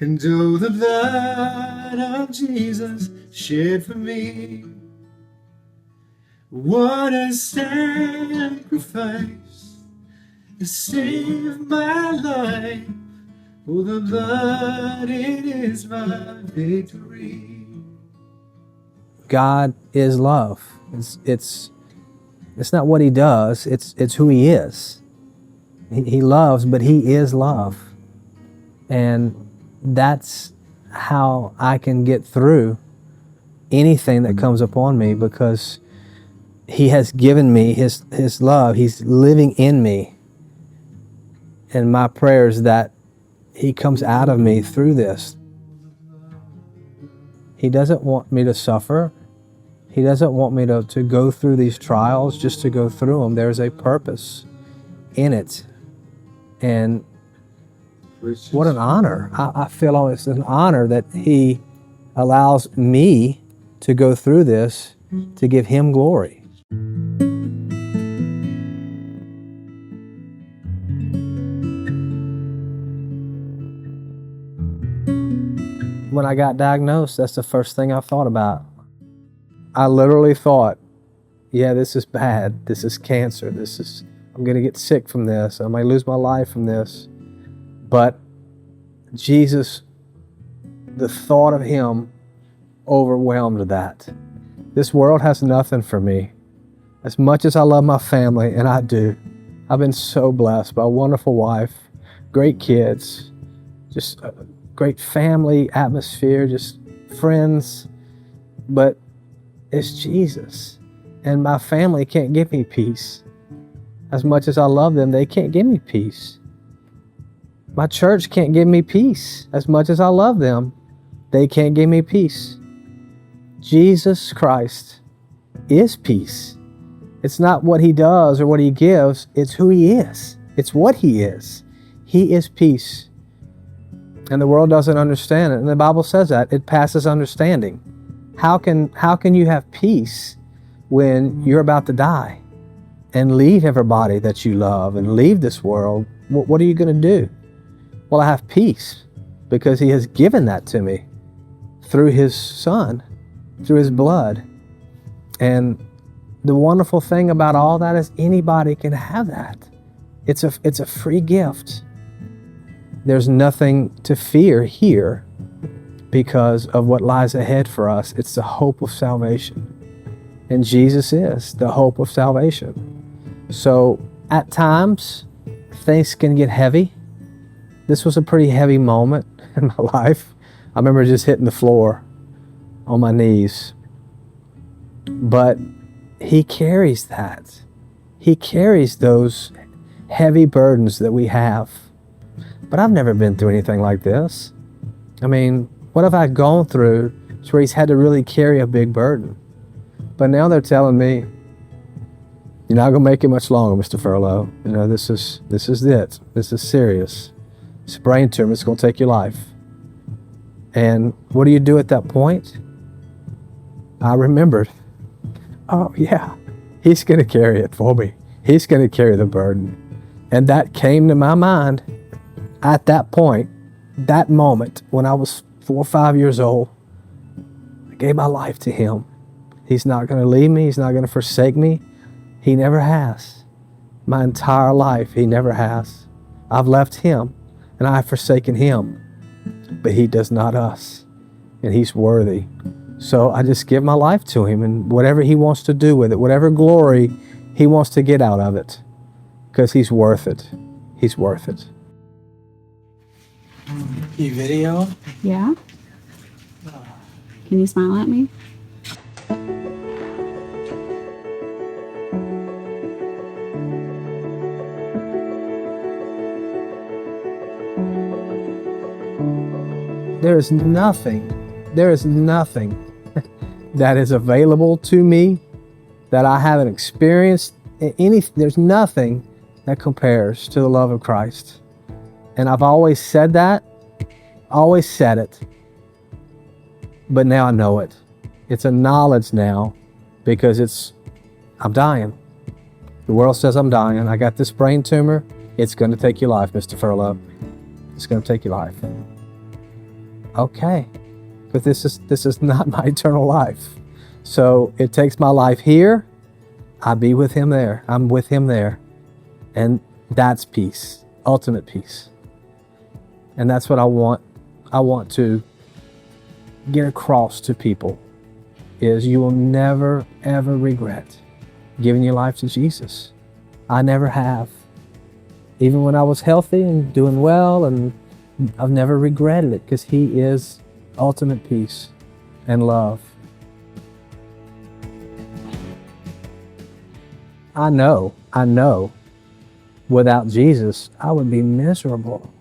And oh, the blood of Jesus shed for me. What a sacrifice to save my life. Oh, the blood, it is my victory. God is love. It's not what He does, it's who He is. He loves, but He is love. And that's how I can get through anything that comes upon me, because He has given me His love. He's living in me. And my prayer is that He comes out of me through this. He doesn't want me to suffer. He doesn't want me to go through these trials just to go through them. There's a purpose in it. And what an honor. I feel it's an honor that He allows me to go through this to give Him glory. When I got diagnosed, that's the first thing I thought about. I literally thought, yeah, this is bad. This is cancer. I'm going to get sick from this. I might lose my life from this. But Jesus, the thought of Him overwhelmed that. This world has nothing for me. As much as I love my family, and I do, I've been so blessed by a wonderful wife, great kids, just a great family atmosphere, just friends. But it's Jesus. And my family can't give me peace. As much as I love them, they can't give me peace. My church can't give me peace. As much as I love them, they can't give me peace. Jesus Christ is peace. It's not what He does or what He gives, it's who He is. It's what He is. He is peace. And the world doesn't understand it. And the Bible says that. It passes understanding. How can you have peace when you're about to die and leave everybody that you love and leave this world? What are you going to do? Well, I have peace because He has given that to me through His Son, through His blood. And the wonderful thing about all that is anybody can have that. It's a free gift. There's nothing to fear here because of what lies ahead for us. It's the hope of salvation. And Jesus is the hope of salvation. So at times, things can get heavy. This was a pretty heavy moment in my life. I remember just hitting the floor on my knees. But He carries that. He carries those heavy burdens that we have. but I've never been through anything like this. I mean, what have I gone through to where he's had to really carry a big burden? But now they're telling me, you're not gonna make it much longer, Mr. Furlow. You know, this is it. This is serious. It's a brain tumor, it's gonna take your life. And what do you do at that point? I remembered, oh yeah, he's gonna carry it for me. He's gonna carry the burden. And that came to my mind at that point, that moment when I was 4 or 5 years old. I gave my life to him. He's not gonna leave me, he's not gonna forsake me. He never has. My entire life, he never has. I've left him and I have forsaken him, but he does not us, and he's worthy. So I just give my life to him, and whatever he wants to do with it, whatever glory he wants to get out of it, because he's worth it. He's worth it. You video? Yeah? Can you smile at me? There is nothing that is available to me that I haven't experienced. There's nothing that compares to the love of Christ. And I've always said that, always said it, but now I know it. It's a knowledge now because I'm dying. The world says I'm dying. I got this brain tumor. It's going to take your life, Mr. Furlow. It's going to take your life. Okay, but this is not my eternal life. So it takes my life here. I be with him there. I'm with him there. And that's peace, ultimate peace. And that's what I want. I want to get across to people is you will never, ever regret giving your life to Jesus. I never have. Even when I was healthy and doing well, and I've never regretted it because he is ultimate peace and love. I know without Jesus, I would be miserable.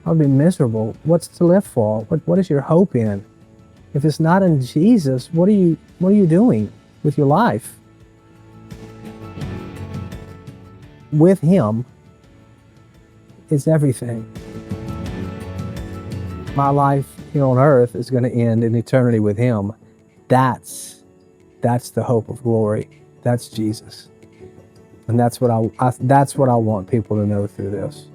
I would be miserable. What's to live for? What is your hope in? If it's not in Jesus, what are you doing with your life? With him is everything. My life here on earth is going to end in eternity with him. That's the hope of glory. That's Jesus. And that's what I want people to know through this.